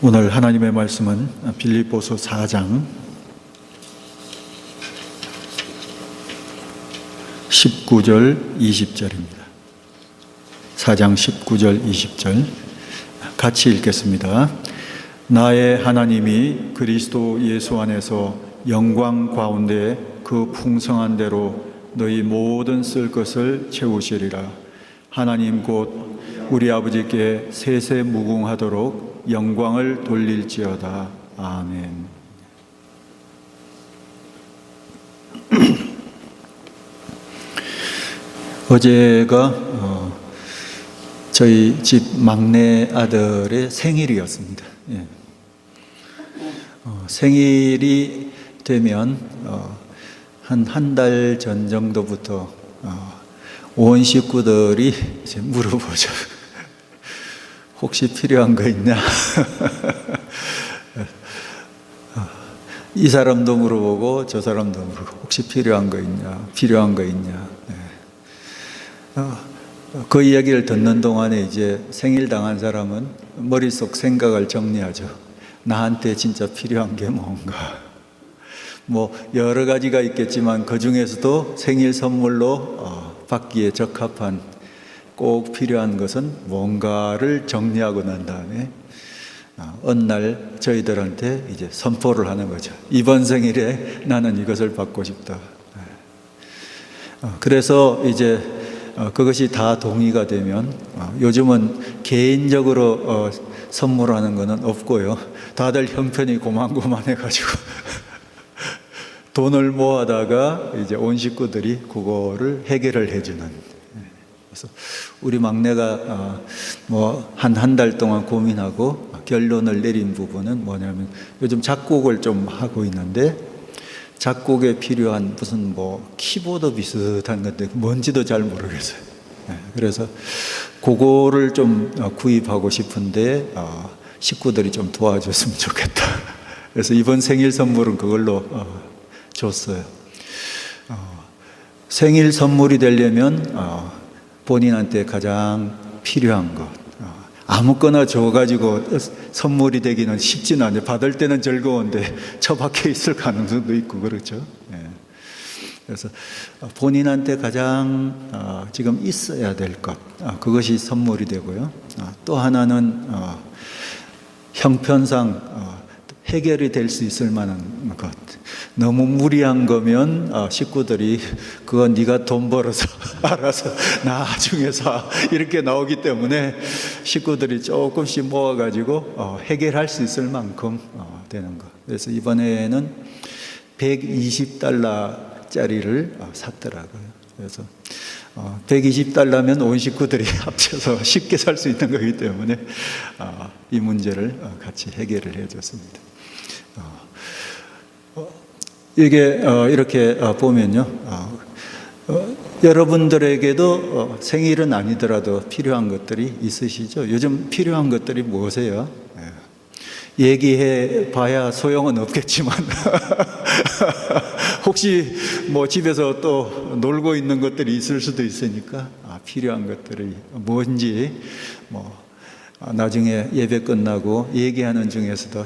오늘 하나님의 말씀은 빌립보서 4장 19절 20절입니다. 4장 19절 20절 같이 읽겠습니다. 나의 하나님이 그리스도 예수 안에서 영광 가운데 그 풍성한 대로 너희 모든 쓸 것을 채우시리라. 하나님 곧 우리 아버지께 세세무궁하도록 영광을 돌릴지어다. 아멘. 어제가 저희 집 막내 아들의 생일이었습니다. 예. 생일이 되면 한 달 전 정도부터 온 식구들이 이제 물어보죠. 혹시 필요한 거 있냐? 이 사람도 물어보고 저 사람도 물어보고 혹시 필요한 거 있냐? 필요한 거 있냐? 그 이야기를 듣는 동안에 이제 생일 당한 사람은 머릿속 생각을 정리하죠. 나한테 진짜 필요한 게 뭔가? 뭐 여러 가지가 있겠지만 그 중에서도 생일 선물로 받기에 적합한 꼭 필요한 것은 뭔가를 정리하고 난 다음에 어느 날 저희들한테 이제 선포를 하는 거죠. 이번 생일에 나는 이것을 받고 싶다. 그래서 이제 그것이 다 동의가 되면 요즘은 개인적으로 선물하는 것은 없고요. 다들 형편이 고만고만해가지고 돈을 모아다가 이제 온 식구들이 그거를 해결을 해주는. 그래서 우리 막내가 뭐 한 달 동안 고민하고 결론을 내린 부분은 뭐냐면 요즘 작곡을 좀 하고 있는데 작곡에 필요한 무슨 뭐 키보드 비슷한 건데 뭔지도 잘 모르겠어요. 그래서 그거를 좀 구입하고 싶은데 식구들이 좀 도와줬으면 좋겠다. 그래서 이번 생일 선물은 그걸로 줬어요. 생일 선물이 되려면 본인한테 가장 필요한 것 아무거나 줘가지고 선물이 되기는 쉽지는 않아요. 받을 때는 즐거운데 처박혀 있을 가능성도 있고 그렇죠. 그래서 본인한테 가장 지금 있어야 될 것 그것이 선물이 되고요. 또 하나는 형편상 해결이 될 수 있을 만한 것. 너무 무리한 거면 식구들이 그건 네가 돈 벌어서 알아서 나중에 사 이렇게 나오기 때문에 식구들이 조금씩 모아가지고 해결할 수 있을 만큼 되는 것. 그래서 이번에는 $120짜리를 샀더라고요. 그래서 $120면 온 식구들이 합쳐서 쉽게 살 수 있는 거기 때문에 이 문제를 같이 해결을 해줬습니다. 이게 이렇게 보면요, 여러분들에게도 생일은 아니더라도 필요한 것들이 있으시죠? 요즘 필요한 것들이 무엇이에요? 얘기해 봐야 소용은 없겠지만 혹시 뭐 집에서 또 놀고 있는 것들이 있을 수도 있으니까 필요한 것들이 뭔지 뭐 나중에 예배 끝나고 얘기하는 중에서도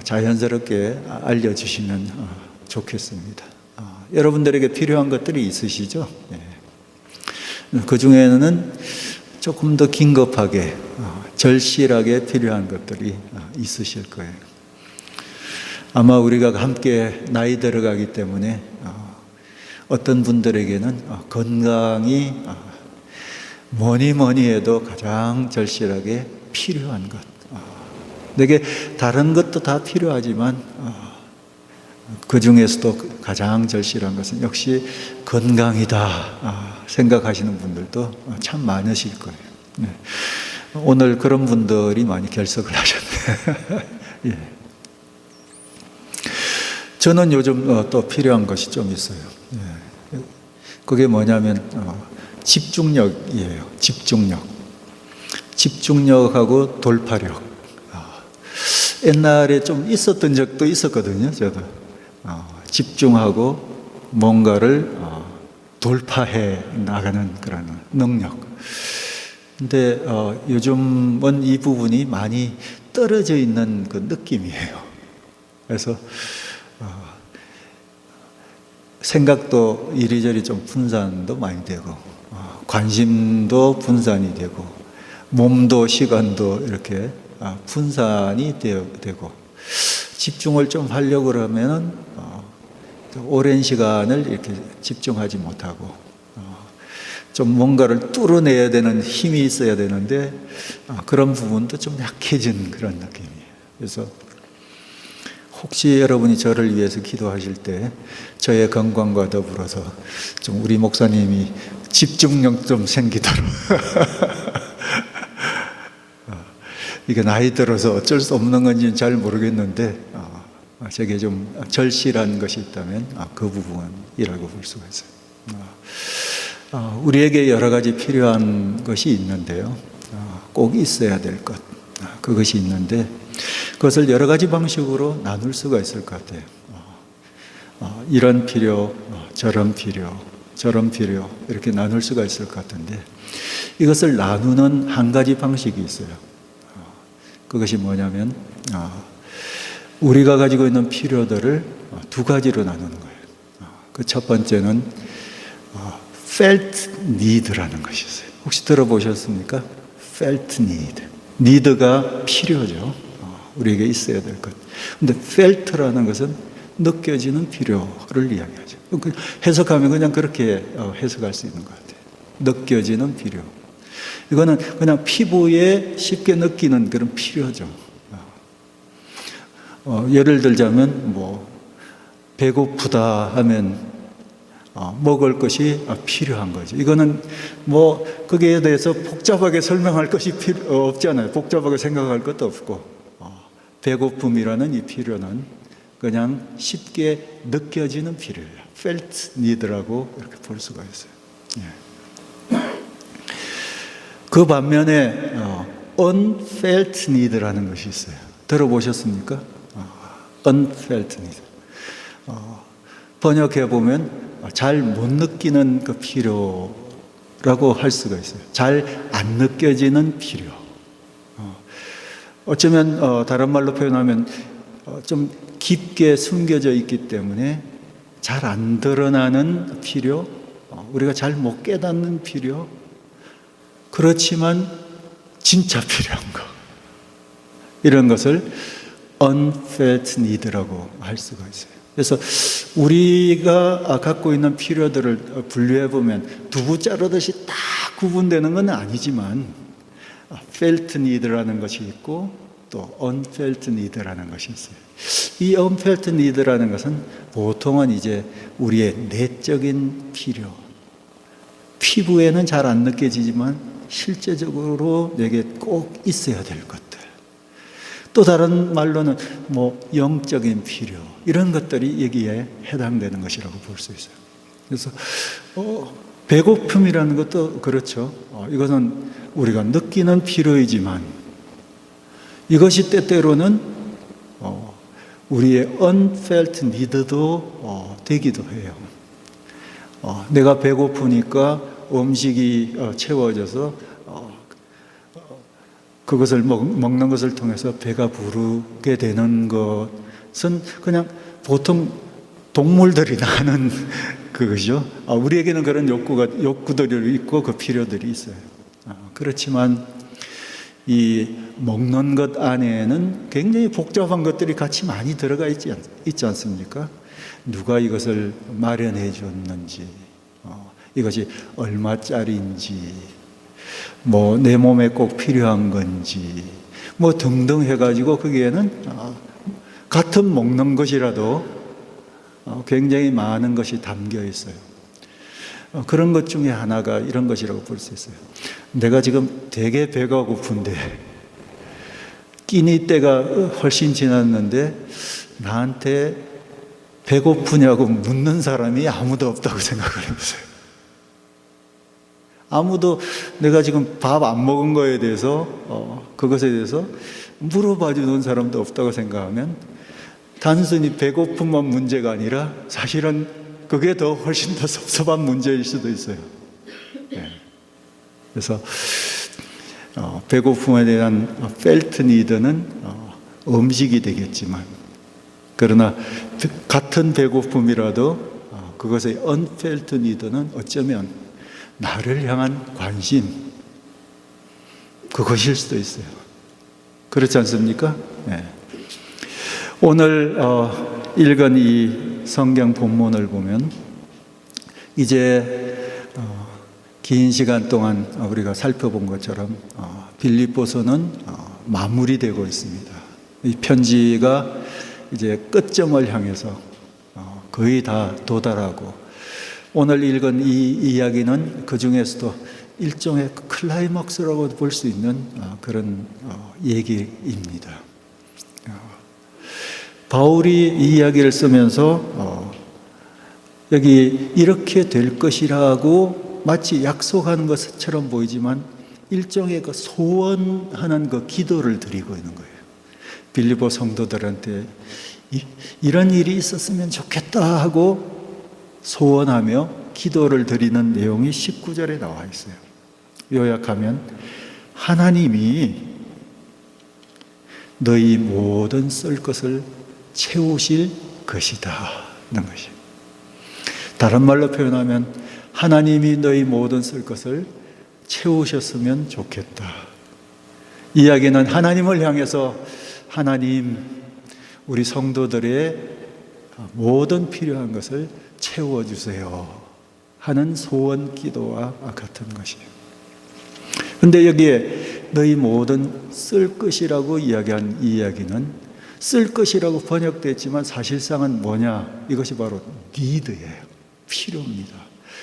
자연스럽게 알려주시면 좋겠습니다. 여러분들에게 필요한 것들이 있으시죠? 그 중에는 조금 더 긴급하게 절실하게 필요한 것들이 있으실 거예요. 아마 우리가 함께 나이 들어가기 때문에 어떤 분들에게는 건강이 뭐니 해도 가장 절실하게 필요한 것. 내게 다른 것도 다 필요하지만 그 중에서도 가장 절실한 것은 역시 건강이다 생각하시는 분들도 참 많으실 거예요. 오늘 그런 분들이 많이 결석을 하셨네요. 예. 저는 요즘 또 필요한 것이 좀 있어요. 그게 뭐냐면 집중력이에요. 집중력하고 돌파력. 옛날에 좀 있었던 적도 있었거든요. 저도 집중하고 뭔가를 돌파해 나가는 그런 능력. 근데 요즘은 이 부분이 많이 떨어져 있는 그 느낌이에요. 그래서 생각도 이리저리 좀 분산도 많이 되고, 관심도 분산이 되고, 몸도 시간도 이렇게 분산이 되고, 집중을 좀 하려고 그러면은 오랜 시간을 이렇게 집중하지 못하고, 좀 뭔가를 뚫어내야 되는 힘이 있어야 되는데 그런 부분도 좀 약해진 그런 느낌이에요. 그래서 혹시 여러분이 저를 위해서 기도하실 때 저의 건강과 더불어서 좀 우리 목사님이 집중력 좀 생기도록 이게 나이 들어서 어쩔 수 없는 건지는 잘 모르겠는데 제게 좀 절실한 것이 있다면 그 부분이라고 볼 수가 있어요. 우리에게 여러 가지 필요한 것이 있는데요. 꼭 있어야 될 것, 그것이 있는데 그것을 여러 가지 방식으로 나눌 수가 있을 것 같아요. 이런 필요, 저런 필요, 저런 필요 이렇게 나눌 수가 있을 것 같은데 이것을 나누는 한 가지 방식이 있어요. 그것이 뭐냐면 우리가 가지고 있는 필요들을 두 가지로 나누는 거예요. 그 첫 번째는 felt need라는 것이 있어요. 혹시 들어보셨습니까? felt need. need가 필요죠. 우리에게 있어야 될 것. 근데 felt라는 것은 느껴지는 필요를 이야기하죠. 해석하면 그냥 그렇게 해석할 수 있는 것 같아요. 느껴지는 필요. 이거는 그냥 피부에 쉽게 느끼는 그런 필요죠. 예를 들자면 배고프다 하면 먹을 것이 필요한 거죠. 이거는 거기에 대해서 복잡하게 설명할 것이 없잖아요. 복잡하게 생각할 것도 없고 배고픔이라는 이 필요는 그냥 쉽게 느껴지는 필요예요. felt need라고 이렇게 볼 수가 있어요. 그 반면에 unfelt need라는 것이 있어요. 들어보셨습니까? unfelt need. 번역해 보면 잘 못 느끼는 그 필요라고 할 수가 있어요. 잘 안 느껴지는 필요. 어쩌면 다른 말로 표현하면 좀 깊게 숨겨져 있기 때문에 잘 안 드러나는 필요, 우리가 잘 못 깨닫는 필요, 그렇지만 진짜 필요한 거, 이런 것을 unfelt need라고 할 수가 있어요. 그래서 우리가 갖고 있는 필요들을 분류해 보면 두부 자르듯이 딱 구분되는 건 아니지만 felt need라는 것이 있고 또 unfelt need라는 것이 있어요. 이 unfelt need라는 것은 보통은 이제 우리의 내적인 필요, 피부에는 잘 안 느껴지지만 실제적으로 내게 꼭 있어야 될 것들, 또 다른 말로는 영적인 필요, 이런 것들이 여기에 해당되는 것이라고 볼 수 있어요. 그래서 배고픔이라는 것도 그렇죠. 이것은 우리가 느끼는 필요이지만 이것이 때때로는 우리의 unfelt need도 되기도 해요. 내가 배고프니까 음식이 채워져서 그것을 먹는 것을 통해서 배가 부르게 되는 것은 그냥 보통 동물들이 나는 그것이죠. 우리에게는 그런 욕구들이 있고 그 필요들이 있어요. 그렇지만 이 먹는 것 안에는 굉장히 복잡한 것들이 같이 많이 들어가 있지 않습니까? 누가 이것을 마련해 줬는지, 이것이 얼마짜리인지, 내 몸에 꼭 필요한 건지, 등등 해가지고 거기에는 같은 먹는 것이라도 굉장히 많은 것이 담겨 있어요. 그런 것 중에 하나가 이런 것이라고 볼 수 있어요. 내가 지금 되게 배가 고픈데 끼니 때가 훨씬 지났는데 나한테 배고프냐고 묻는 사람이 아무도 없다고 생각을 해보세요. 아무도 내가 지금 밥 안 먹은 거에 대해서 그것에 대해서 물어봐 주는 사람도 없다고 생각하면 단순히 배고픔만 문제가 아니라 사실은 그게 더 훨씬 더 섭섭한 문제일 수도 있어요. 그래서 배고픔에 대한 felt need는 음식이 되겠지만, 그러나 같은 배고픔이라도 그것의 unfelt need는 어쩌면 나를 향한 관심, 그것일 수도 있어요. 그렇지 않습니까? 네. 오늘 읽은 이 성경 본문을 보면 이제 긴 시간 동안 우리가 살펴본 것처럼 빌립보서는 마무리되고 있습니다. 이 편지가 이제 끝점을 향해서 거의 다 도달하고, 오늘 읽은 이 이야기는 그 중에서도 일종의 클라이막스라고 볼 수 있는 그런 얘기입니다. 바울이 이 이야기를 쓰면서 여기 이렇게 될 것이라고 마치 약속한 것처럼 보이지만 일종의 그 소원하는 그 기도를 드리고 있는 거예요. 빌립보 성도들한테 이런 일이 있었으면 좋겠다 하고 소원하며 기도를 드리는 내용이 19절에 나와 있어요. 요약하면 하나님이 너희 모든 쓸 것을 채우실 것이다 하는 것이에요. 다른 말로 표현하면 하나님이 너희 모든 쓸 것을 채우셨으면 좋겠다. 이야기는 하나님을 향해서 하나님, 우리 성도들의 모든 필요한 것을 채워주세요 하는 소원 기도와 같은 것이에요. 그런데 여기에 너희 모든 쓸 것이라고 이야기한 이 이야기는 쓸 것이라고 번역됐지만 사실상은 뭐냐? 이것이 바로 need예요. 필요입니다.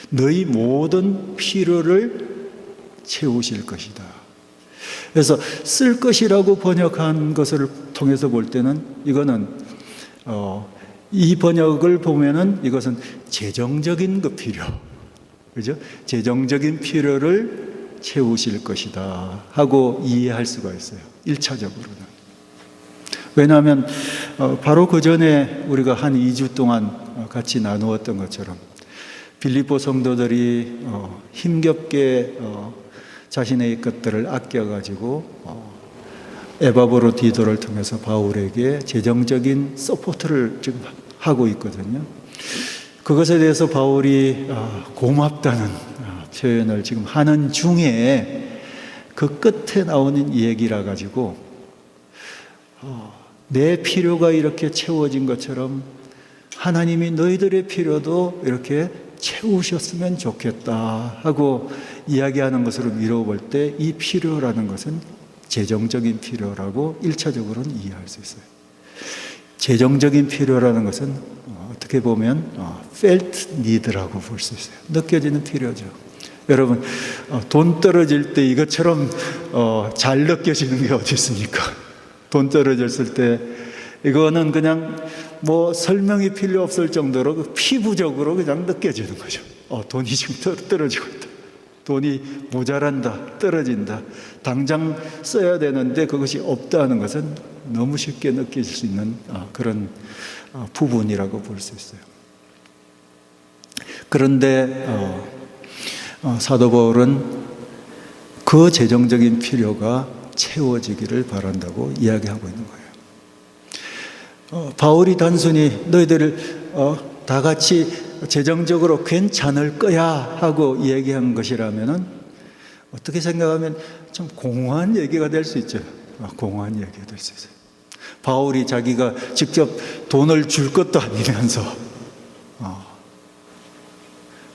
너희 모든 필요를 채우실 것이다. 그래서 쓸 것이라고 번역한 것을 통해서 볼 때는 이거는 이 번역을 보면은 이것은 재정적인 그 필요, 그죠? 재정적인 필요를 채우실 것이다 하고 이해할 수가 있어요. 1차적으로는. 왜냐하면 바로 그 전에 우리가 한 2주 동안 같이 나누었던 것처럼 빌립보 성도들이 힘겹게 자신의 것들을 아껴가지고 에바브로디도를 통해서 바울에게 재정적인 서포트를 지금 하고 있거든요. 그것에 대해서 바울이 고맙다는 표현을 지금 하는 중에 그 끝에 나오는 얘기라 가지고 내 필요가 이렇게 채워진 것처럼 하나님이 너희들의 필요도 이렇게 채우셨으면 좋겠다 하고 이야기하는 것으로 미뤄볼 때 이 필요라는 것은 재정적인 필요라고 1차적으로는 이해할 수 있어요. 재정적인 필요라는 것은 어떻게 보면 felt need라고 볼 수 있어요. 느껴지는 필요죠. 여러분, 돈 떨어질 때 이것처럼 잘 느껴지는 게 어디 있습니까? 돈 떨어졌을 때 이거는 그냥 뭐 설명이 필요 없을 정도로 피부적으로 그냥 느껴지는 거죠. 돈이 지금 떨어지고 있다. 돈이 모자란다, 떨어진다. 당장 써야 되는데 그것이 없다는 것은 너무 쉽게 느껴질 수 있는 그런 부분이라고 볼 수 있어요. 그런데 사도 바울은 그 재정적인 필요가 채워지기를 바란다고 이야기하고 있는 거예요. 바울이 단순히 너희들을 다 같이 재정적으로 괜찮을 거야 하고 얘기한 것이라면은 어떻게 생각하면 좀 공허한 얘기가 될 수 있죠. 공허한 얘기가 될 수 있어요. 바울이 자기가 직접 돈을 줄 것도 아니면서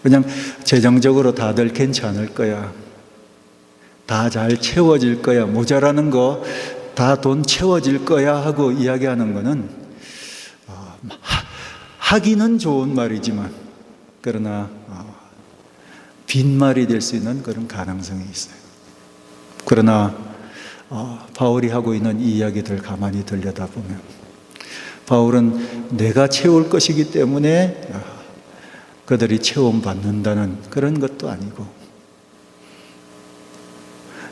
그냥 재정적으로 다들 괜찮을 거야, 다 잘 채워질 거야, 모자라는 거 다 돈 채워질 거야 하고 이야기하는 거는 하기는 좋은 말이지만 그러나 빈말이 될 수 있는 그런 가능성이 있어요. 그러나 바울이 하고 있는 이 이야기들 가만히 들여다보면 바울은 내가 채울 것이기 때문에 그들이 체험받는다는 그런 것도 아니고,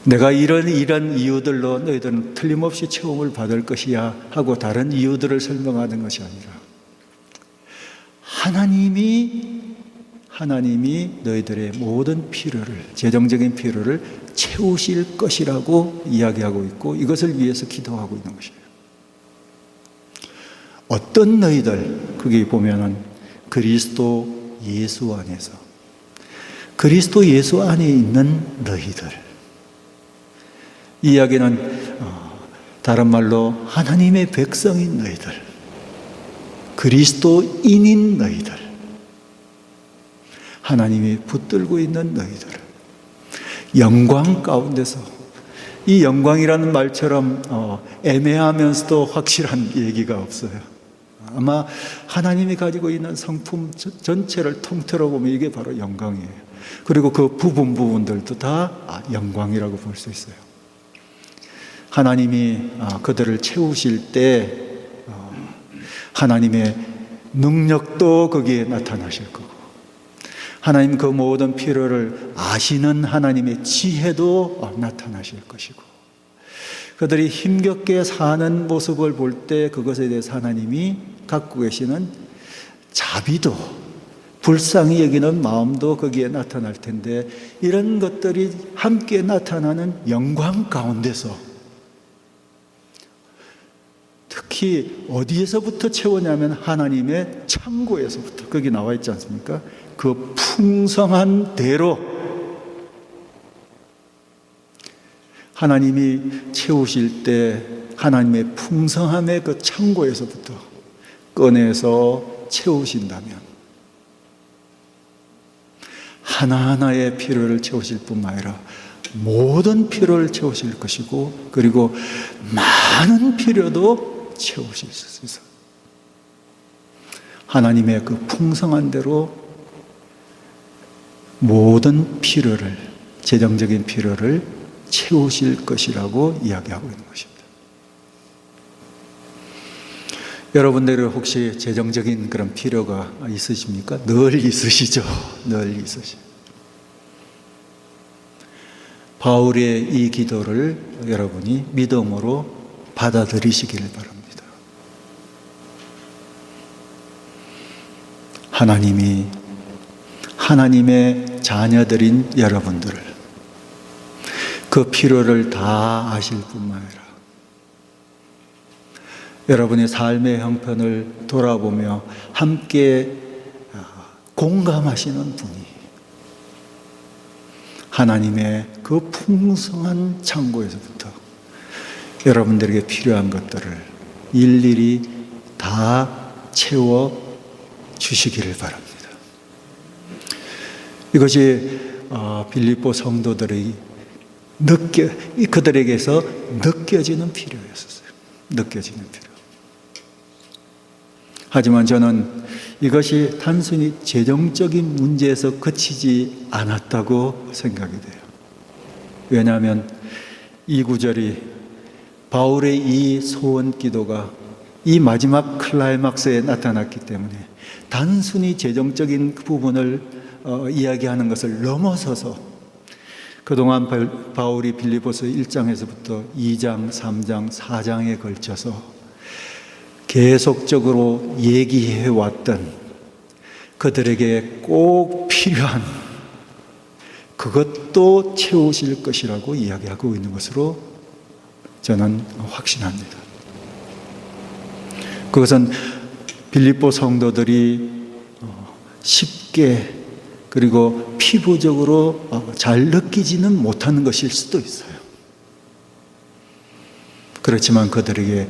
내가 이런 이유들로 너희들은 틀림없이 체험을 받을 것이야 하고 다른 이유들을 설명하는 것이 아니라 하나님이 너희들의 모든 필요를, 재정적인 필요를 채우실 것이라고 이야기하고 있고 이것을 위해서 기도하고 있는 것이에요. 어떤 너희들, 거기 보면은 그리스도 예수 안에서, 그리스도 예수 안에 있는 너희들. 이 이야기는 다른 말로 하나님의 백성인 너희들, 그리스도인인 너희들, 하나님이 붙들고 있는 너희들, 영광 가운데서, 이 영광이라는 말처럼 애매하면서도 확실한 얘기가 없어요. 아마 하나님이 가지고 있는 성품 전체를 통틀어 보면 이게 바로 영광이에요. 그리고 그 부분들도 다 영광이라고 볼 수 있어요. 하나님이 그들을 채우실 때 하나님의 능력도 거기에 나타나실 거고, 하나님 그 모든 필요를 아시는 하나님의 지혜도 나타나실 것이고, 그들이 힘겹게 사는 모습을 볼 때 그것에 대해서 하나님이 갖고 계시는 자비도, 불쌍히 여기는 마음도 거기에 나타날 텐데, 이런 것들이 함께 나타나는 영광 가운데서 특히 어디에서부터 채우냐면 하나님의 창고에서부터, 거기 나와 있지 않습니까? 그 풍성한 대로 하나님이 채우실 때 하나님의 풍성함의 그 창고에서부터 꺼내서 채우신다면 하나하나의 필요를 채우실 뿐만 아니라 모든 필요를 채우실 것이고, 그리고 많은 필요도 채우실 수 있어요. 하나님의 그 풍성한 대로 모든 필요를, 재정적인 필요를 채우실 것이라고 이야기하고 있는 것입니다. 여러분들은 혹시 재정적인 그런 필요가 있으십니까? 늘 있으시죠? 늘 있으시죠. 바울의 이 기도를 여러분이 믿음으로 받아들이시기를 바랍니다. 하나님이 하나님의 자녀들인 여러분들을, 그 필요를 다 아실 뿐만 아니라 여러분의 삶의 형편을 돌아보며 함께 공감하시는 분이 하나님의 그 풍성한 창고에서부터 여러분들에게 필요한 것들을 일일이 다 채워 주시기를 바랍니다. 이것이 빌립보 성도들이 그들에게서 느껴지는 필요였었어요. 느껴지는 필요. 하지만 저는 이것이 단순히 재정적인 문제에서 그치지 않았다고 생각이 돼요. 왜냐하면 이 구절이, 바울의 이 소원 기도가 이 마지막 클라이막스에 나타났기 때문에 단순히 재정적인 부분을 이야기하는 것을 넘어서서 그동안 바울이 빌립보서 1장에서부터 2장, 3장, 4장에 걸쳐서 계속적으로 얘기해왔던 그들에게 꼭 필요한 그것도 채우실 것이라고 이야기하고 있는 것으로 저는 확신합니다. 그것은 빌립보 성도들이 쉽게 그리고 피부적으로 잘 느끼지는 못하는 것일 수도 있어요. 그렇지만 그들에게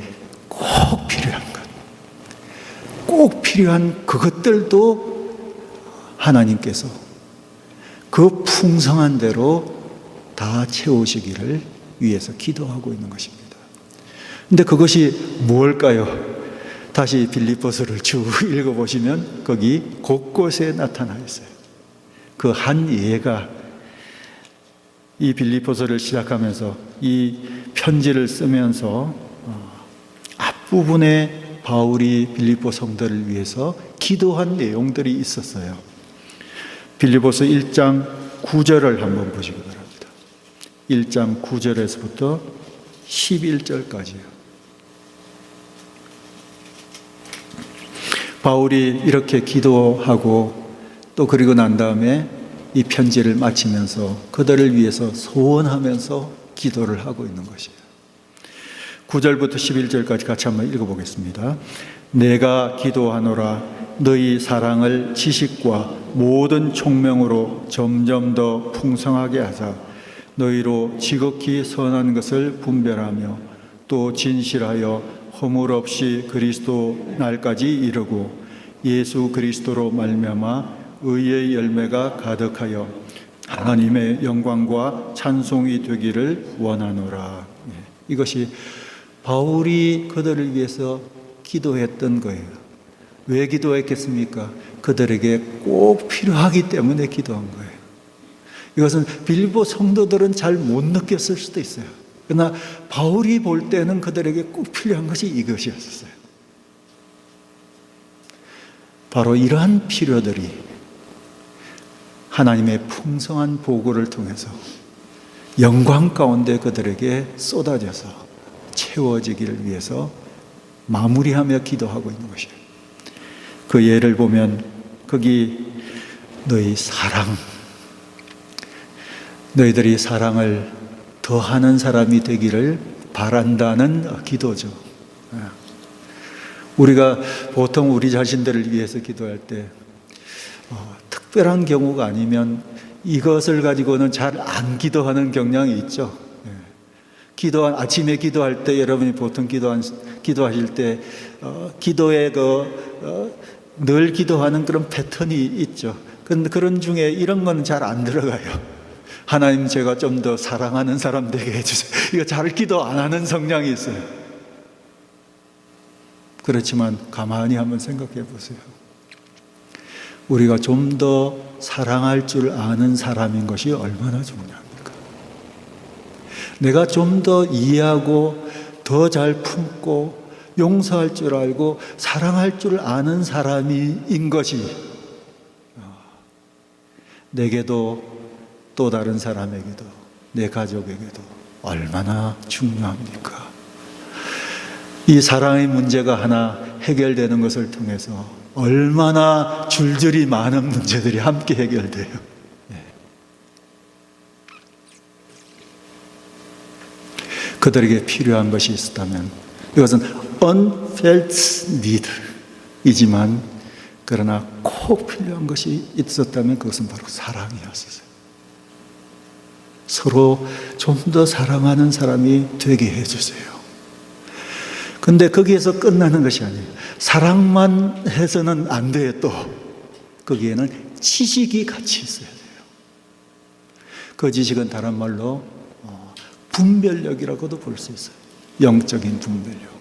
꼭 필요한 것, 꼭 필요한 그것들도 하나님께서 그 풍성한 대로 다 채우시기를 위해서 기도하고 있는 것입니다. 그런데 그것이 무엇일까요? 다시 빌립보서를 쭉 읽어보시면 거기 곳곳에 나타나 있어요. 그 한 예가, 이 빌립보서를 시작하면서 이 편지를 쓰면서 앞부분에 바울이 빌립보 성도를 위해서 기도한 내용들이 있었어요. 빌립보서 1장 9절을 한번 보시기 바랍니다. 1장 9절에서부터 11절까지요. 바울이 이렇게 기도하고 또 그리고 난 다음에 이 편지를 마치면서 그들을 위해서 소원하면서 기도를 하고 있는 것이에요. 9절부터 11절까지 같이 한번 읽어보겠습니다. 내가 기도하노라 너희 사랑을 지식과 모든 총명으로 점점 더 풍성하게 하사 너희로 지극히 선한 것을 분별하며 또 진실하여 허물 없이 그리스도 날까지 이르고 예수 그리스도로 말미암아 의의 열매가 가득하여 하나님의 영광과 찬송이 되기를 원하노라. 이것이 바울이 그들을 위해서 기도했던 거예요. 왜 기도했겠습니까? 그들에게 꼭 필요하기 때문에 기도한 거예요. 이것은 빌보 성도들은 잘 못 느꼈을 수도 있어요. 그러나 바울이 볼 때는 그들에게 꼭 필요한 것이 이것이었어요. 바로 이러한 필요들이 하나님의 풍성한 보고를 통해서 영광 가운데 그들에게 쏟아져서 채워지기를 위해서 마무리하며 기도하고 있는 것이에요. 그 예를 보면 거기 너희들이 사랑을 더하는 사람이 되기를 바란다는 기도죠. 우리가 보통 우리 자신들을 위해서 기도할 때 특별한 경우가 아니면 이것을 가지고는 잘 안 기도하는 경향이 있죠. 아침에 기도할 때 여러분이 보통 기도하실 때 기도에 늘 기도하는 그런 패턴이 있죠. 그런 중에 이런 건 잘 안 들어가요. 하나님 제가 좀 더 사랑하는 사람 되게 해주세요. 이거 잘 기도 안 하는 성향이 있어요. 그렇지만 가만히 한번 생각해 보세요. 우리가 좀 더 사랑할 줄 아는 사람인 것이 얼마나 중요합니까? 내가 좀 더 이해하고 더 잘 품고 용서할 줄 알고 사랑할 줄 아는 사람인 것이 내게도 또 다른 사람에게도 내 가족에게도 얼마나 중요합니까? 이 사랑의 문제가 하나 해결되는 것을 통해서 얼마나 줄줄이 많은 문제들이 함께 해결돼요. 그들에게 필요한 것이 있었다면 이것은 unfelt need이지만 그러나 꼭 필요한 것이 있었다면 그것은 바로 사랑이었어요. 서로 좀 더 사랑하는 사람이 되게 해주세요. 근데 거기에서 끝나는 것이 아니에요. 사랑만 해서는 안 돼요. 또 거기에는 지식이 같이 있어야 돼요. 그 지식은 다른 말로 분별력이라고도 볼 수 있어요. 영적인 분별력.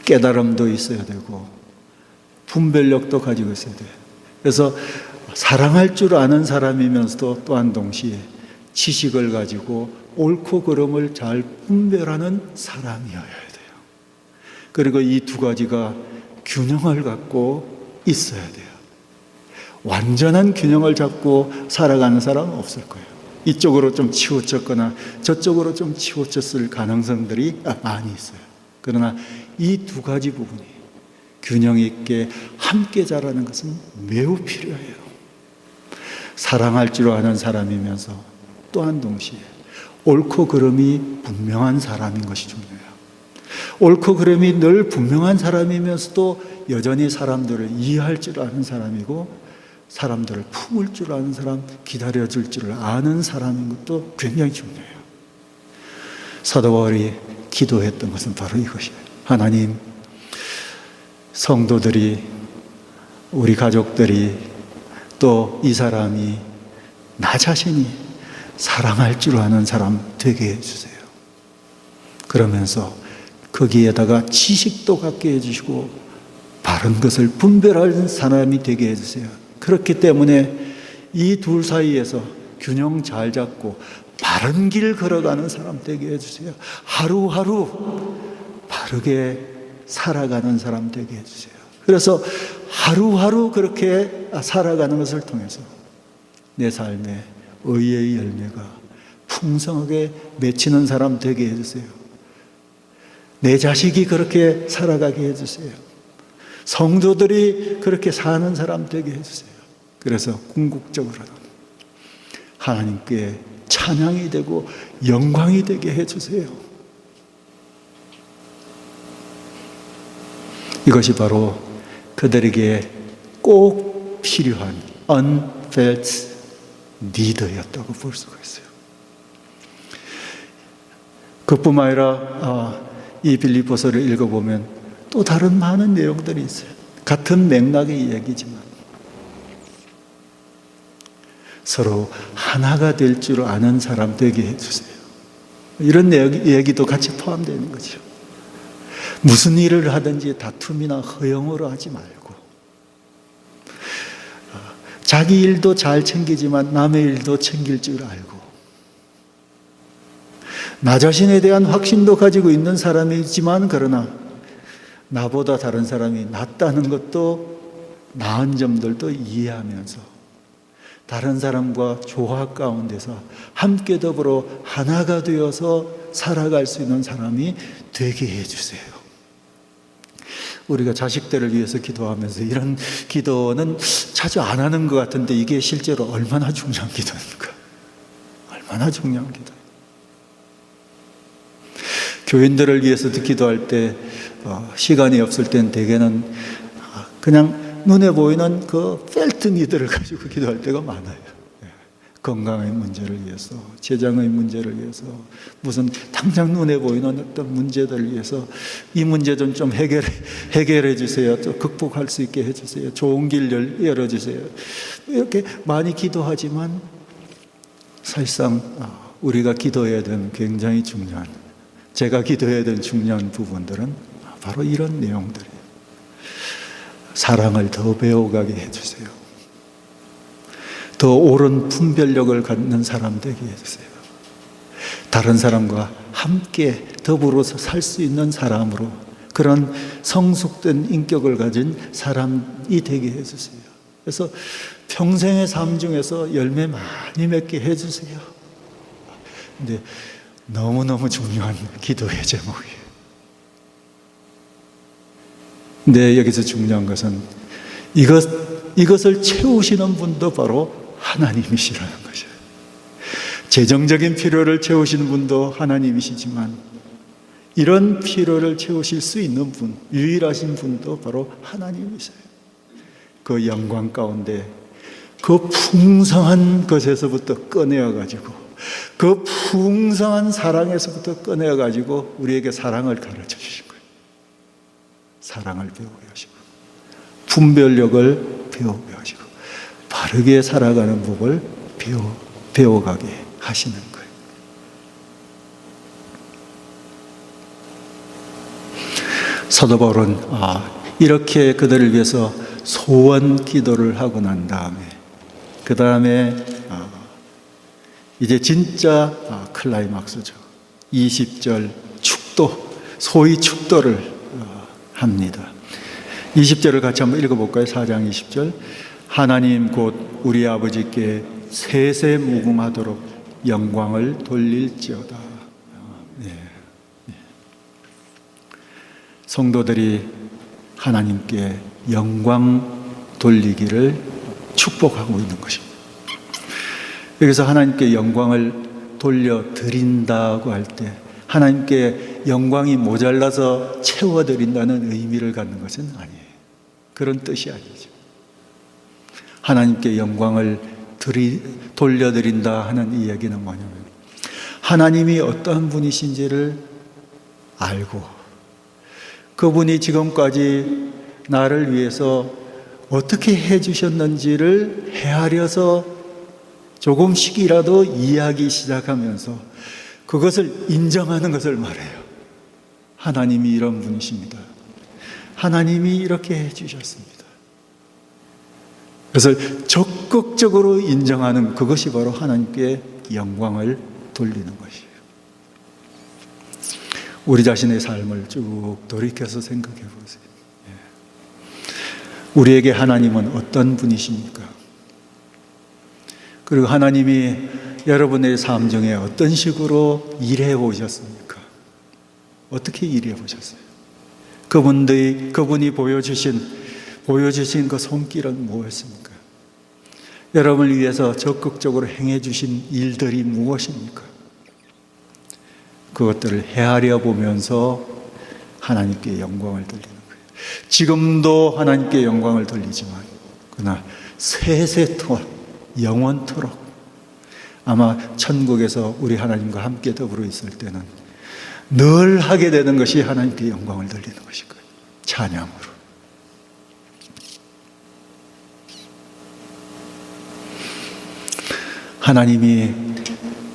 깨달음도 있어야 되고 분별력도 가지고 있어야 돼요. 그래서 사랑할 줄 아는 사람이면서도 또한 동시에 지식을 가지고 옳고 그름을 잘 분별하는 사람이어야 돼요. 그리고 이 두 가지가 균형을 갖고 있어야 돼요. 완전한 균형을 잡고 살아가는 사람은 없을 거예요. 이쪽으로 좀 치우쳤거나 저쪽으로 좀 치우쳤을 가능성들이 많이 있어요. 그러나 이 두 가지 부분이 균형 있게 함께 자라는 것은 매우 필요해요. 사랑할 줄 아는 사람이면서 또한 동시에 옳고 그름이 분명한 사람인 것이 중요해요. 옳고 그름이 늘 분명한 사람이면서도 여전히 사람들을 이해할 줄 아는 사람이고 사람들을 품을 줄 아는 사람, 기다려줄 줄 아는 사람인 것도 굉장히 중요해요. 사도 바울이 기도했던 것은 바로 이것이에요. 하나님, 성도들이, 우리 가족들이, 또 이 사람이, 나 자신이 사랑할 줄 아는 사람 되게 해주세요. 그러면서 거기에다가 지식도 갖게 해주시고 바른 것을 분별하는 사람이 되게 해주세요. 그렇기 때문에 이 둘 사이에서 균형 잘 잡고 바른 길 걸어가는 사람 되게 해주세요. 하루하루 바르게 살아가는 사람 되게 해주세요. 그래서 하루하루 그렇게 살아가는 것을 통해서 내 삶에 의의 열매가 풍성하게 맺히는 사람 되게 해주세요. 내 자식이 그렇게 살아가게 해주세요. 성도들이 그렇게 사는 사람 되게 해주세요. 그래서 궁극적으로는 하나님께 찬양이 되고 영광이 되게 해주세요. 이것이 바로 그들에게 꼭 필요한 unfelt need였다고 볼 수가 있어요. 그뿐만 아니라 이 빌립보서를 읽어보면 또 다른 많은 내용들이 있어요. 같은 맥락의 이야기지만 서로 하나가 될 줄 아는 사람 되게 해주세요. 이런 얘기도 같이 포함되는 거죠. 무슨 일을 하든지 다툼이나 허영으로 하지 말고 자기 일도 잘 챙기지만 남의 일도 챙길 줄 알고 나 자신에 대한 확신도 가지고 있는 사람이지만 그러나 나보다 다른 사람이 낫다는 것도 나은 점들도 이해하면서 다른 사람과 조화 가운데서 함께 더불어 하나가 되어서 살아갈 수 있는 사람이 되게 해주세요. 우리가 자식들을 위해서 기도하면서 이런 기도는 자주 안 하는 것 같은데 이게 실제로 얼마나 중요한 기도인가. 얼마나 중요한 기도예요. 교인들을 위해서도 기도할 때 시간이 없을 땐 대개는 그냥 눈에 보이는 그 펠트 니드를 가지고 기도할 때가 많아요. 건강의 문제를 위해서, 재정의 문제를 위해서, 무슨 당장 눈에 보이는 어떤 문제들을 위해서 이 문제 좀 해결해 주세요. 좀 극복할 수 있게 해주세요. 좋은 길 열어주세요. 이렇게 많이 기도하지만 사실상 우리가 기도해야 되는 굉장히 중요한, 제가 기도해야 되는 중요한 부분들은 바로 이런 내용들이에요. 사랑을 더 배워가게 해주세요. 더 옳은 분별력을 갖는 사람 되게 해주세요. 다른 사람과 함께 더불어서 살 수 있는 사람으로 그런 성숙된 인격을 가진 사람이 되게 해주세요. 그래서 평생의 삶 중에서 열매 많이 맺게 해주세요. 근데 너무너무 중요한 기도의 제목이에요. 근데 여기서 중요한 것은 이것을 채우시는 분도 바로 하나님이시라는 것이에요. 재정적인 필요를 채우시는 분도 하나님이시지만 이런 필요를 채우실 수 있는 분, 유일하신 분도 바로 하나님이세요. 그 영광 가운데 그 풍성한 것에서부터 꺼내어가지고 그 풍성한 사랑에서부터 꺼내어가지고 우리에게 사랑을 가르쳐 주신 거예요. 사랑을 배우게 하시고 분별력을 배우게 하시고 바르게 살아가는 법을 배워가게 하시는 거예요. 사도 바울은 이렇게 그들을 위해서 소원 기도를 하고 난 다음에 그 다음에 이제 진짜 클라이막스죠. 20절 축도, 소위 축도를 합니다. 20절을 같이 한번 읽어볼까요? 4장 20절. 하나님 곧 우리 아버지께 세세무궁하도록 영광을 돌릴지어다. 성도들이 하나님께 영광 돌리기를 축복하고 있는 것입니다. 여기서 하나님께 영광을 돌려드린다고 할 때 하나님께 영광이 모자라서 채워드린다는 의미를 갖는 것은 아니에요. 그런 뜻이 아니죠. 하나님께 영광을 돌려드린다 하는 이야기는 뭐냐면 하나님이 어떠한 분이신지를 알고 그분이 지금까지 나를 위해서 어떻게 해주셨는지를 헤아려서 조금씩이라도 이해하기 시작하면서 그것을 인정하는 것을 말해요. 하나님이 이런 분이십니다. 하나님이 이렇게 해주셨습니다. 그것을 적극적으로 인정하는 그것이 바로 하나님께 영광을 돌리는 것이에요. 우리 자신의 삶을 쭉 돌이켜서 생각해 보세요. 우리에게 하나님은 어떤 분이십니까? 그리고 하나님이 여러분의 삶 중에 어떤 식으로 일해 보셨습니까? 어떻게 일해 보셨어요? 그분이 보여주신 그 손길은 무엇입니까? 여러분을 위해서 적극적으로 행해 주신 일들이 무엇입니까? 그것들을 헤아려 보면서 하나님께 영광을 돌리는 거예요. 지금도 하나님께 영광을 돌리지만 그러나 세세토록 영원토록 아마 천국에서 우리 하나님과 함께 더불어 있을 때는 늘 하게 되는 것이 하나님께 영광을 돌리는 것일 거예요. 찬양으로. 하나님이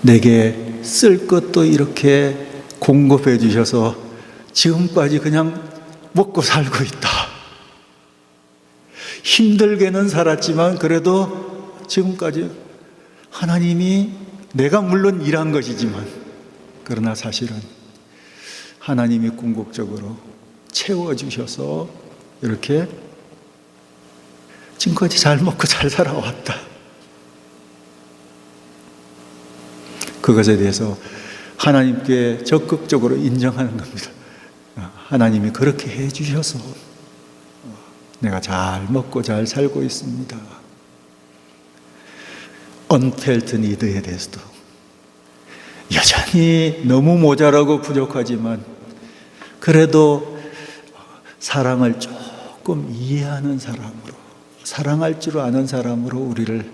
내게 쓸 것도 이렇게 공급해 주셔서 지금까지 그냥 먹고 살고 있다. 힘들게는 살았지만 그래도 지금까지 하나님이 내가 물론 일한 것이지만 그러나 사실은 하나님이 궁극적으로 채워주셔서 이렇게 지금까지 잘 먹고 잘 살아왔다. 그것에 대해서 하나님께 적극적으로 인정하는 겁니다. 하나님이 그렇게 해주셔서 내가 잘 먹고 잘 살고 있습니다. 언펠트 니드에 대해서도 여전히 너무 모자라고 부족하지만 그래도 사랑을 조금 이해하는 사람으로, 사랑할 줄 아는 사람으로 우리를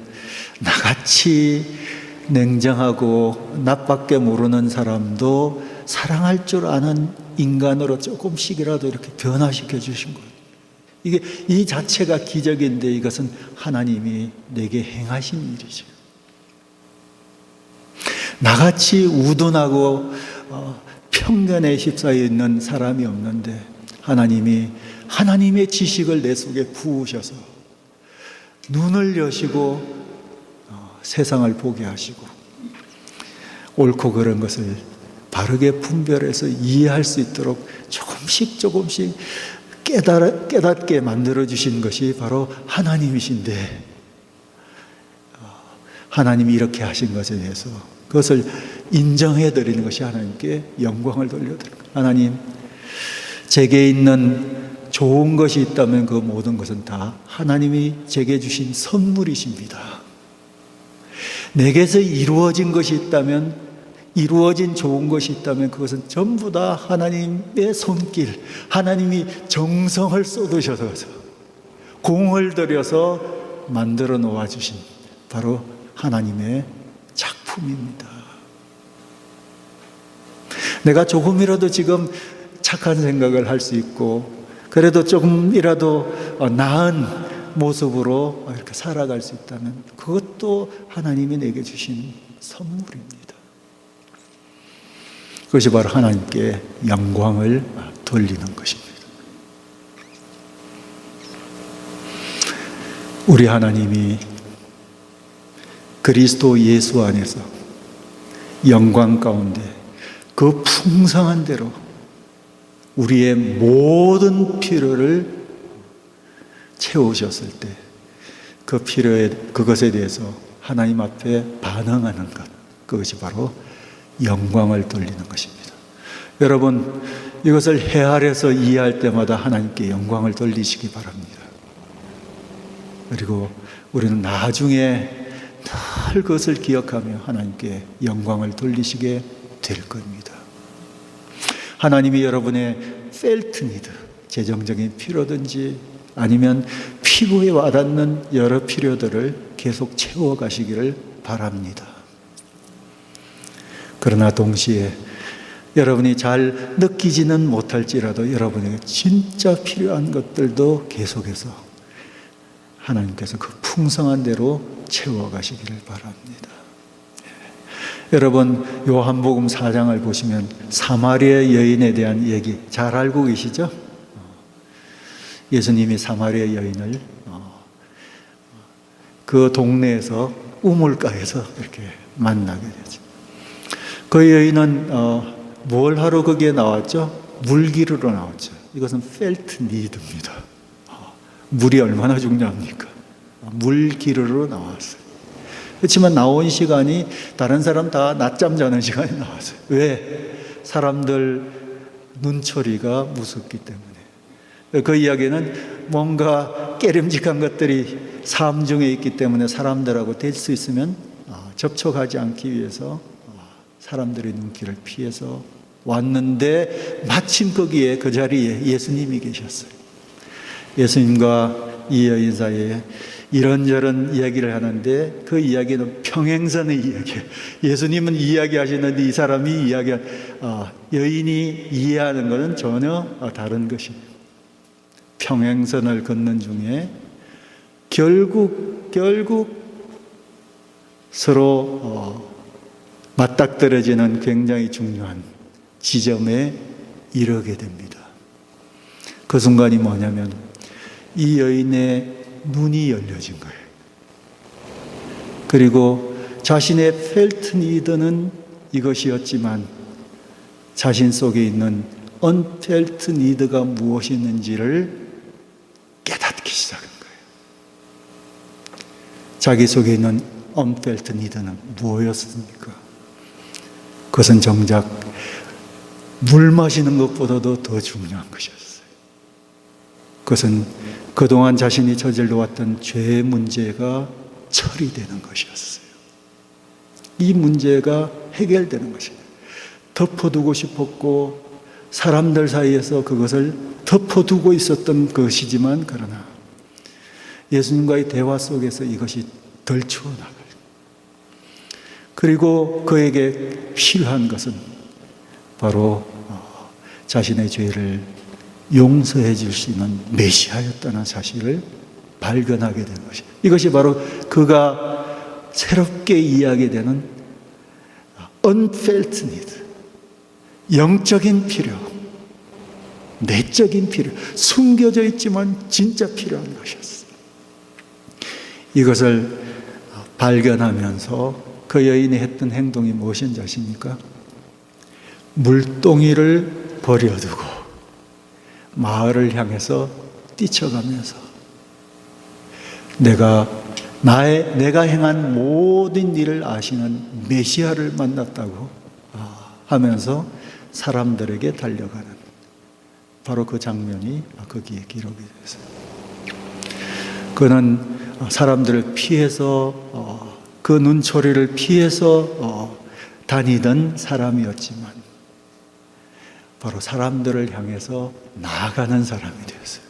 나같이 냉정하고 나밖에 모르는 사람도 사랑할 줄 아는 인간으로 조금씩이라도 이렇게 변화시켜 주신 거예요. 이게 이 자체가 기적인데 이것은 하나님이 내게 행하신 일이죠. 나같이 우둔하고 편견에 휩싸여 있는 사람이 없는데 하나님이 하나님의 지식을 내 속에 부으셔서 눈을 여시고 세상을 보게 하시고 옳고 그른 것을 바르게 분별해서 이해할 수 있도록 조금씩 깨닫게 만들어주신 것이 바로 하나님이신데 하나님이 이렇게 하신 것에 대해서 그것을 인정해드리는 것이 하나님께 영광을 돌려드리는 거예요. 하나님, 제게 있는 좋은 것이 있다면 그 모든 것은 다 하나님이 제게 주신 선물이십니다. 내게서 이루어진 것이 있다면, 이루어진 좋은 것이 있다면 그것은 전부 다 하나님의 손길, 하나님이 정성을 쏟으셔서 공을 들여서 만들어 놓아주신 바로 하나님의 작품입니다. 내가 조금이라도 지금 착한 생각을 할 수 있고 그래도 조금이라도 나은 모습으로 이렇게 살아갈 수 있다면 그것도 하나님이 내게 주신 선물입니다. 그것이 바로 하나님께 영광을 돌리는 것입니다. 우리 하나님이 그리스도 예수 안에서 영광 가운데 그 풍성한 대로 우리의 모든 필요를 채우셨을 때 그 필요에 그것에 대해서 하나님 앞에 반응하는 것, 그것이 바로 영광을 돌리는 것입니다. 여러분, 이것을 헤아려서 이해할 때마다 하나님께 영광을 돌리시기 바랍니다. 그리고 우리는 나중에 늘 그것을 기억하며 하나님께 영광을 돌리시게 될 겁니다. 하나님이 여러분의 펠트 니드, 재정적인 필요든지 아니면 피부에 와닿는 여러 필요들을 계속 채워가시기를 바랍니다. 그러나 동시에 여러분이 잘 느끼지는 못할지라도 여러분에게 진짜 필요한 것들도 계속해서 하나님께서 그 풍성한 대로 채워가시기를 바랍니다. 여러분, 요한복음 4장을 보시면 사마리아 여인에 대한 얘기 잘 알고 계시죠? 예수님이 사마리아 여인을 그 동네에서 우물가에서 이렇게 만나게 되죠. 그 여인은 뭘 하러 거기에 나왔죠? 물 기르러 나왔죠. 이것은 펠트 니드입니다. 물이 얼마나 중요합니까? 물 기르러 나왔어요. 그렇지만 나온 시간이 다른 사람 다 낮잠 자는 시간에 나왔어요. 왜? 사람들 눈초리가 무섭기 때문에. 그 이야기는 뭔가 뭔가 깨름직한 것들이 삶 중에 있기 때문에 사람들하고 될 수 있으면 접촉하지 않기 위해서 사람들의 눈길을 피해서 왔는데 마침 거기에 그 자리에 예수님이 계셨어요. 예수님과 이 여인 사이에 이런저런 이야기를 하는데 그 이야기는 평행선의 이야기예요. 예수님은 이야기하시는데 이 사람이 여인이 이해하는 것은 전혀 다른 것이에요. 평행선을 걷는 중에 결국 서로 맞닥뜨려지는 굉장히 중요한 지점에 이르게 됩니다. 그 순간이 뭐냐면 이 여인의 눈이 열려진 거예요. 그리고 자신의 펠트 니드는 이것이었지만 자신 속에 있는 언펠트 니드가 무엇이었는지를 깨닫기 시작한 거예요. 자기 속에 있는 언펠트 니드는 무엇이었습니까? 그것은 정작 물 마시는 것보다도 더 중요한 것이었어요. 그것은 그동안 자신이 저질러 왔던 죄의 문제가 처리되는 것이었어요. 이 문제가 해결되는 것이에요. 덮어두고 싶었고 사람들 사이에서 그것을 덮어두고 있었던 것이지만 그러나 예수님과의 대화 속에서 이것이 덜추어 나가요. 그리고 그에게 필요한 것은 바로 자신의 죄를 용서해 줄 수 있는 메시아였다는 사실을 발견하게 된 것이에요. 이것이 바로 그가 새롭게 이해하게 되는 unfelt need, 영적인 필요, 내적인 필요, 숨겨져 있지만 진짜 필요한 것이었어요. 이것을 발견하면서 그 여인이 했던 행동이 무엇인지 아십니까? 물동이를 버려두고 마을을 향해서 뛰쳐가면서 내가 행한 모든 일을 아시는 메시아를 만났다고 하면서 사람들에게 달려가는 바로 그 장면이 거기에 기록이 되었어요. 그는 사람들을 피해서 그 눈초리를 피해서 다니던 사람이었지만 바로 사람들을 향해서 나아가는 사람이 되었어요.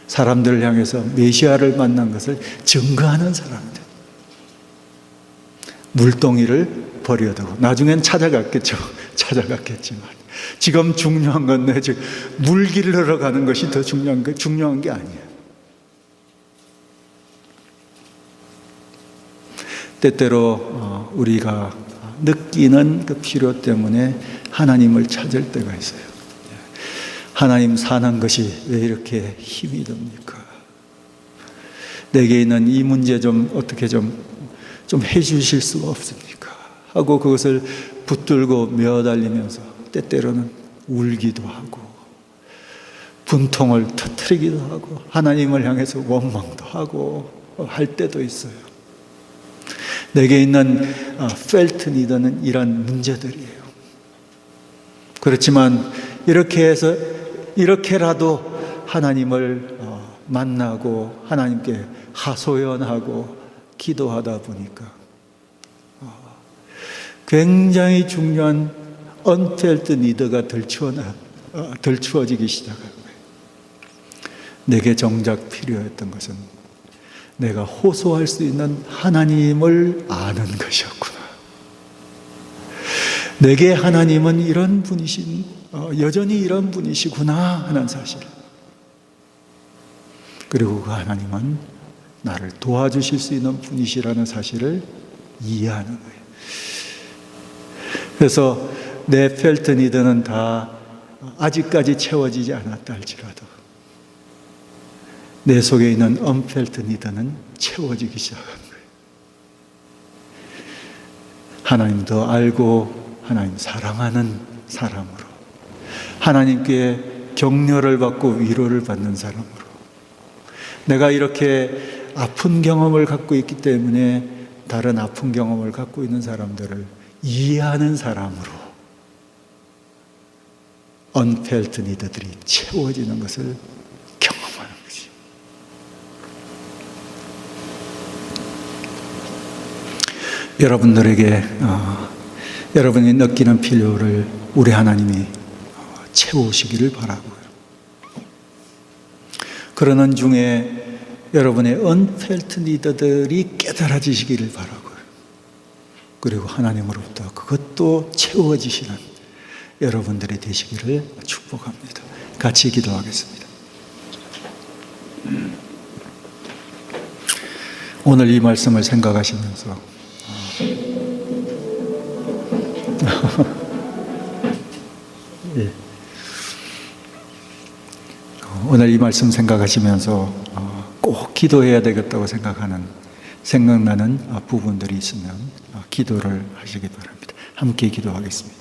사람들을 향해서 메시아를 만난 것을 증거하는 사람이 되었어요. 물동이를 버려두고 나중엔 찾아갔겠지만 지금 중요한 건 물 길러러 가는 것이 더 중요한 게 아니에요. 때때로 우리가 느끼는 그 필요 때문에 하나님을 찾을 때가 있어요. 하나님 사는 것이 왜 이렇게 힘이 듭니까? 내게 있는 이 문제 좀 어떻게 좀 해주실 수가 없습니까? 하고 그것을 붙들고 매어달리면서 때때로는 울기도 하고 분통을 터뜨리기도 하고 하나님을 향해서 원망도 하고 할 때도 있어요. 내게 있는 felt need는 이런 문제들이에요. 그렇지만 이렇게 해서 이렇게라도 하나님을 만나고 하나님께 하소연하고 기도하다 보니까 굉장히 중요한 unfelt need가 덜추어지기 시작한 거예요. 내게 정작 필요했던 것은 내가 호소할 수 있는 하나님을 아는 것이었구나. 내게 하나님은 이런 여전히 이런 분이시구나 하는 사실. 그리고 그 하나님은 나를 도와주실 수 있는 분이시라는 사실을 이해하는 거예요. 그래서 내 펠트 니드는 다 아직까지 채워지지 않았다 할지라도 내 속에 있는 언펠트 니드는 채워지기 시작한 거예요. 하나님 더 알고 하나님 사랑하는 사람으로, 하나님께 격려를 받고 위로를 받는 사람으로, 내가 이렇게 아픈 경험을 갖고 있기 때문에 다른 아픈 경험을 갖고 있는 사람들을 이해하는 사람으로 언펠트 니드들이 채워지는 것을 경험하는 것이. 여러분들에게 여러분이 느끼는 필요를 우리 하나님이 채우시기를 바라고요. 그러는 중에 여러분의 언펠트 니드들이 깨달아지시기를 바라고요. 그리고 하나님으로부터 그것도 채워지시는 여러분들이 되시기를 축복합니다. 같이 기도하겠습니다. 오늘 이 말씀을 생각하시면서 예. 오늘 이 말씀 생각하시면서 꼭 기도해야 되겠다고 생각나는 부분들이 있으면 기도를 하시기 바랍니다. 함께 기도하겠습니다.